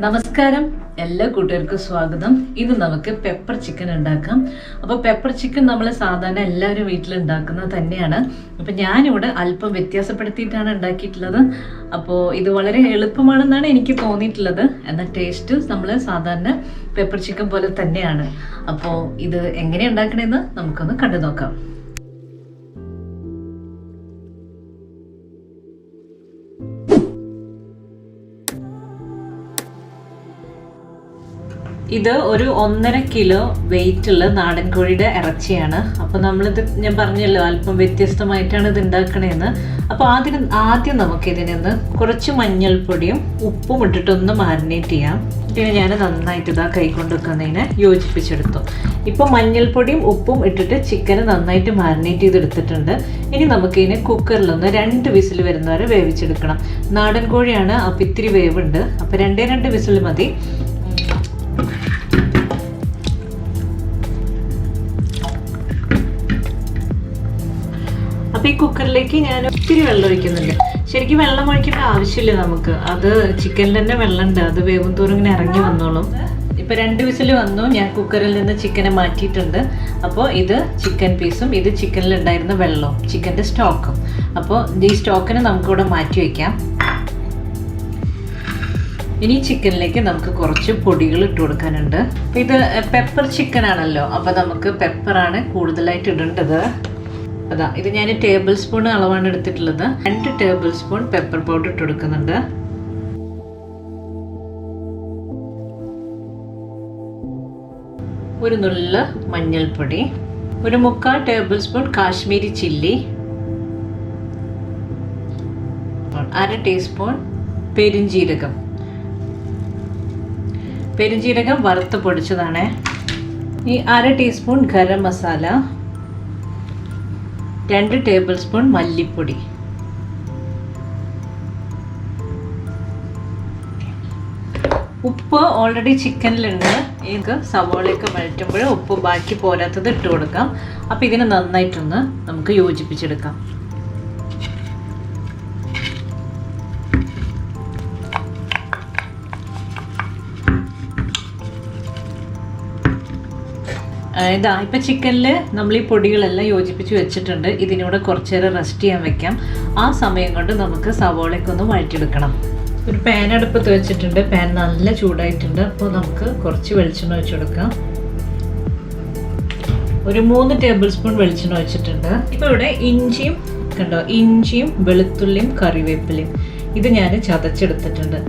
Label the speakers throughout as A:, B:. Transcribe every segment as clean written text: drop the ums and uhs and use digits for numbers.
A: നമസ്കാരം, എല്ലാ കൂട്ടുകാർക്കും സ്വാഗതം. ഇന്ന് നമുക്ക് പെപ്പർ ചിക്കൻ ഉണ്ടാക്കാം. അപ്പോൾ പെപ്പർ ചിക്കൻ നമ്മൾ സാധാരണ എല്ലാവരും വീട്ടിൽ ഉണ്ടാക്കുന്നത് തന്നെയാണ്. അപ്പോൾ ഞാനിവിടെ അല്പം വ്യത്യാസപ്പെടുത്തിയിട്ടാണ് ഉണ്ടാക്കിയിട്ടുള്ളത്. അപ്പോൾ ഇത് വളരെ എളുപ്പമാണെന്നാണ് എനിക്ക് തോന്നിയിട്ടുള്ളത്. എന്നാൽ ടേസ്റ്റ് നമ്മൾ സാധാരണ പെപ്പർ ചിക്കൻ പോലെ തന്നെയാണ്. അപ്പോൾ ഇത് എങ്ങനെ ഉണ്ടാക്കണമെന്ന് നമുക്കൊന്ന് കണ്ടു നോക്കാം. ഇത് ഒരു 1.5 കിലോ വെയിറ്റുള്ള നാടൻ കോഴിയുടെ ഇറച്ചിയാണ്. അപ്പോൾ നമ്മളിത് ഞാൻ പറഞ്ഞല്ലോ അല്പം വ്യത്യസ്തമായിട്ടാണ് ഇത് ഉണ്ടാക്കണേന്ന്. അപ്പോൾ ആദ്യം നമുക്ക് ഇതിനൊന്ന് കുറച്ച് മഞ്ഞൾപ്പൊടിയും ഉപ്പും ഇട്ടിട്ടൊന്ന് മാരിനേറ്റ് ചെയ്യാം. പിന്നെ ഞാൻ നന്നായിട്ട് ഇതാ കൈകൊണ്ട് വെക്കുന്നതിനെ യോജിപ്പിച്ചെടുത്തു. ഇപ്പോൾ മഞ്ഞൾപ്പൊടിയും ഉപ്പും ഇട്ടിട്ട് ചിക്കന് നന്നായിട്ട് മാരിനേറ്റ് ചെയ്തെടുത്തിട്ടുണ്ട്. ഇനി നമുക്കിതിനെ കുക്കറിലൊന്ന് 2 വിസിൽ വരുന്നവരെ വേവിച്ചെടുക്കണം. നാടൻ കോഴിയാണ്, അപ്പോൾ ഇത്തിരി വേവുണ്ട്. അപ്പോൾ 2 വിസിൽ മതി. അപ്പോൾ ഈ കുക്കറിലേക്ക് ഞാൻ ഒത്തിരി വെള്ളം ഒഴിക്കുന്നുണ്ട്. ശരിക്കും വെള്ളം ഒഴിക്കേണ്ട ആവശ്യമില്ല നമുക്ക്. അത് ചിക്കനിൽ തന്നെ വെള്ളമുണ്ട്, അത് വേവും തോറും ഇങ്ങനെ ഇറങ്ങി വന്നോളും. ഇപ്പോൾ 2 വിസിൽ വന്നു. ഞാൻ കുക്കറിൽ നിന്ന് ചിക്കനെ മാറ്റിയിട്ടുണ്ട്. അപ്പോൾ ഇത് ചിക്കൻ പീസും ഇത് ചിക്കനിൽ ഉണ്ടായിരുന്ന വെള്ളവും ചിക്കൻ്റെ സ്റ്റോക്കും. അപ്പോൾ ഈ സ്റ്റോക്കിനെ നമുക്കിവിടെ മാറ്റി വയ്ക്കാം. ഇനി ചിക്കനിലേക്ക് നമുക്ക് കുറച്ച് പൊടികൾ ഇട്ട് കൊടുക്കാനുണ്ട്. ഇത് പെപ്പർ ചിക്കൻ ആണല്ലോ, അപ്പോൾ നമുക്ക് പെപ്പറാണ് കൂടുതലായിട്ട് ഇടേണ്ടത്. അതാ ഇത് ഞാൻ ടേബിൾ സ്പൂൺ അളവാണ് എടുത്തിട്ടുള്ളത്. 2 ടേബിൾ സ്പൂൺ പെപ്പർ പൗഡർ ഇട്ട് കൊടുക്കുന്നുണ്ട്. ഒരു നുള്ള മഞ്ഞൾപ്പൊടി, ഒരു 3/4 table spoon Kashmiri chilli, 1/2 teaspoon പെരിഞ്ജീരകം. പെരിഞ്ജീരകം വറുത്ത് പൊടിച്ചതാണ്. ഈ 1/2 teaspoon garam masala, 2 table spoon മല്ലിപ്പൊടി, ഉപ്പ് ഓൾറെഡി ചിക്കനിലുണ്ട്. ഇത് സവോളയൊക്കെ വഴറ്റുമ്പോൾ ഉപ്പ് ബാക്കി പോരാത്തത് ഇട്ട് കൊടുക്കാം. അപ്പോൾ ഇതിനെ നന്നായിട്ടൊന്ന് നമുക്ക് യോജിപ്പിച്ചെടുക്കാം. ഇതാ ഇപ്പം ചിക്കനിൽ നമ്മൾ ഈ പൊടികളെല്ലാം യോജിപ്പിച്ച് വെച്ചിട്ടുണ്ട്. ഇതിനൂടെ കുറച്ച് നേരം റെസ്റ്റ് ചെയ്യാൻ വെക്കാം. ആ സമയം കൊണ്ട് നമുക്ക് സവോളയൊക്കെ ഒന്ന് വഴറ്റിയെടുക്കണം. ഒരു പാൻ അടുപ്പത്ത് വെച്ചിട്ടുണ്ട്. പാൻ നല്ല ചൂടായിട്ടുണ്ട്. അപ്പോൾ നമുക്ക് കുറച്ച് വെളിച്ചെണ്ണ ഒഴിച്ചു കൊടുക്കാം. ഒരു 3 ടേബിൾ സ്പൂൺ വെളിച്ചെണ്ണ ഒഴിച്ചിട്ടുണ്ട്. ഇപ്പോൾ ഇവിടെ ഇഞ്ചിയും വെളുത്തുള്ളിയും കറിവേപ്പിലയും ഇത് ഞാൻ ചതച്ചെടുത്തിട്ടുണ്ട്.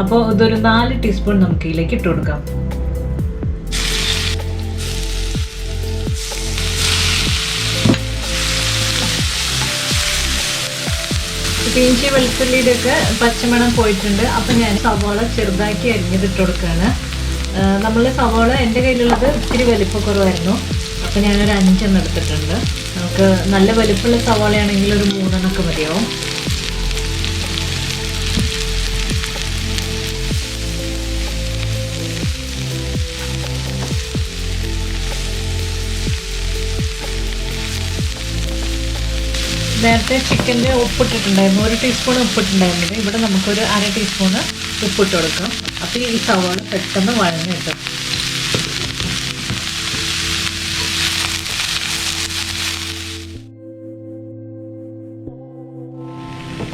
A: അപ്പോൾ ഇതൊരു 4 ടീസ്പൂൺ നമുക്ക് ഇതിലേക്ക് ഇട്ട് കൊടുക്കാം. ഇഞ്ചി വെളുത്തുള്ളിയുടെയൊക്കെ പച്ചമണം പോയിട്ടുണ്ട്. അപ്പം ഞാൻ സവോള ചെറുതാക്കി അരിഞ്ഞിട്ട് കൊടുക്കുകയാണ്. നമ്മൾ സവോള എൻ്റെ കയ്യിലുള്ളത് ഇത്തിരി വലിപ്പക്കുറവായിരുന്നു. അപ്പം ഞാനൊരു 5 എടുത്തിട്ടുണ്ട്. നമുക്ക് നല്ല വലിപ്പമുള്ള സവോളയാണെങ്കിൽ ഒരു 3 മതിയാവും. നേരത്തെ ചിക്കൻ്റെ ഉപ്പിട്ടിട്ടുണ്ടായിരുന്നു. 1 ടീസ്പൂൺ ഉപ്പിട്ടുണ്ടായിരുന്നത്. ഇവിടെ നമുക്കൊരു 1/2 ടീസ്പൂണ് ഉപ്പിട്ട് കൊടുക്കാം. അപ്പോൾ ഈ സവാള പെട്ടെന്ന് വഴഞ്ഞ് കിട്ടും.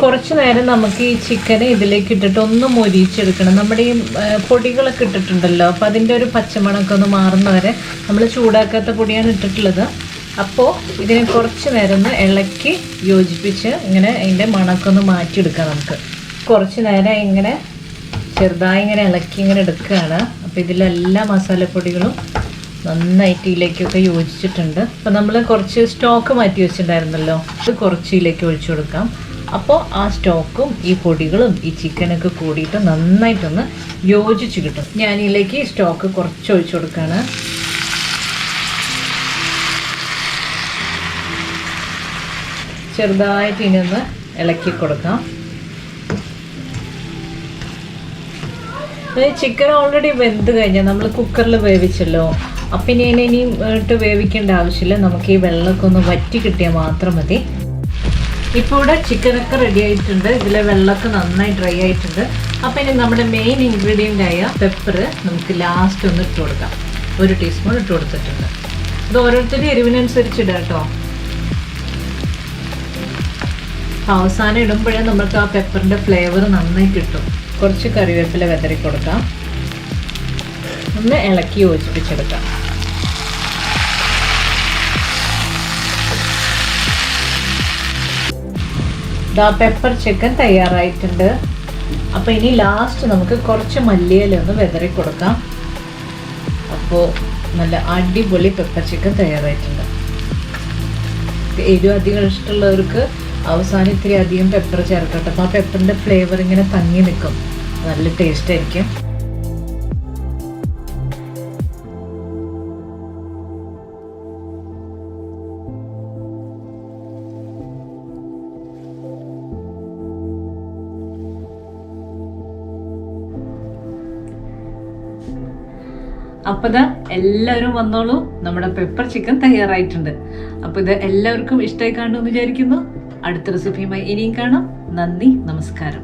A: കുറച്ച് നേരം നമുക്ക് ഈ ചിക്കന് ഇതിലേക്ക് ഇട്ടിട്ട് ഒന്ന് മൊരിച്ചെടുക്കണം. നമ്മുടെ ഈ പൊടികളൊക്കെ ഇട്ടിട്ടുണ്ടല്ലോ, അപ്പോൾ അതിൻ്റെ ഒരു പച്ചമണമൊക്കെ ഒന്ന് മാറുന്നവരെ നമ്മൾ ചൂടാക്കാത്ത പൊടിയാണ് ഇട്ടിട്ടുള്ളത്. അപ്പോൾ ഇതിനെ കുറച്ച് നേരം ഒന്ന് ഇളക്കി യോജിപ്പിച്ച് ഇങ്ങനെ അതിൻ്റെ മണമൊക്കെ ഒന്ന് മാറ്റിയെടുക്കാം. നമുക്ക് കുറച്ച് നേരം ഇങ്ങനെ ചെറുതായി ഇങ്ങനെ ഇളക്കി ഇങ്ങനെ എടുക്കുകയാണ്. അപ്പോൾ ഇതിലെല്ലാ മസാലപ്പൊടികളും നന്നായിട്ട് ഇതിലേക്കൊക്കെ യോജിച്ചിട്ടുണ്ട്. അപ്പോൾ നമ്മൾ കുറച്ച് സ്റ്റോക്ക് മാറ്റി വെച്ചിട്ടുണ്ടായിരുന്നല്ലോ, അത് കുറച്ച് ഇതിലേക്ക് ഒഴിച്ചു കൊടുക്കാം. അപ്പോൾ ആ സ്റ്റോക്കും ഈ പൊടികളും ഈ ചിക്കനൊക്കെ കൂടിയിട്ട് നന്നായിട്ടൊന്ന് യോജിച്ച് കിട്ടും. ഞാൻ ഇതിലേക്ക് സ്റ്റോക്ക് കുറച്ച് ഒഴിച്ചു കൊടുക്കുകയാണ്. ചെറുതായിട്ട് ഇനി ഒന്ന് ഇളക്കി കൊടുക്കാം. ചിക്കൻ ഓൾറെഡി വെന്ത് കഴിഞ്ഞാൽ നമ്മൾ കുക്കറിൽ വേവിച്ചല്ലോ. അപ്പം ഇനിയും ഇട്ട് വേവിക്കേണ്ട ആവശ്യമില്ല. നമുക്ക് ഈ വെള്ളമൊക്കെ ഒന്ന് വറ്റി കിട്ടിയാൽ മാത്രം മതി. ഇപ്പോൾ ഇവിടെ ചിക്കനൊക്കെ റെഡി ആയിട്ടുണ്ട്. ഇതിലെ വെള്ളമൊക്കെ നന്നായി ഡ്രൈ ആയിട്ടുണ്ട്. അപ്പം ഇനി നമ്മുടെ മെയിൻ ഇൻഗ്രീഡിയൻ്റ് ആയ പെപ്പർ നമുക്ക് ലാസ്റ്റ് ഒന്ന് ഇട്ട് കൊടുക്കാം. 1 ടീസ്പൂൺ ഇട്ട് കൊടുത്തിട്ടുണ്ട്. ഇത് ഓരോരുത്തരുടെ എരിവിനനുസരിച്ച് ഇടുക കേട്ടോ. അവസാനം ഇടുമ്പോഴേ നമുക്ക് ആ പെപ്പറിൻ്റെ ഫ്ലേവർ നന്നായി കിട്ടും. കുറച്ച് കറിവേപ്പില വിതറി കൊടുക്കാം. ഒന്ന് ഇളക്കി യോജിപ്പിച്ചെടുക്കാം. പെപ്പർ ചിക്കൻ തയ്യാറായിട്ടുണ്ട്. അപ്പോൾ ഇനി ലാസ്റ്റ് നമുക്ക് കുറച്ച് മല്ലിയില ഒന്ന് വിതറി കൊടുക്കാം. അപ്പോൾ നല്ല അടിപൊളി പെപ്പർ ചിക്കൻ തയ്യാറായിട്ടുണ്ട്. എരിവ് അധികം ഇഷ്ടമുള്ളവർക്ക് അവസാനം ഇത്തിരി അധികം പെപ്പർ ചേർക്കട്ടെ. അപ്പോൾ ആ പെപ്പറിൻ്റെ ഫ്ലേവർ ഇങ്ങനെ തങ്ങി നിൽക്കും, നല്ല ടേസ്റ്റ് ആയിരിക്കും. അപ്പോൾ ഇതാ എല്ലാവരും വന്നോളൂ, നമ്മുടെ പെപ്പർ ചിക്കൻ തയ്യാറായിട്ടുണ്ട്. അപ്പോൾ ഇത് എല്ലാവർക്കും ഇഷ്ടമായി കാണുമെന്ന് വിചാരിക്കുന്നു. അടുത്ത റെസിപ്പിയുമായി ഇനിയും കാണാം. നന്ദി, നമസ്കാരം.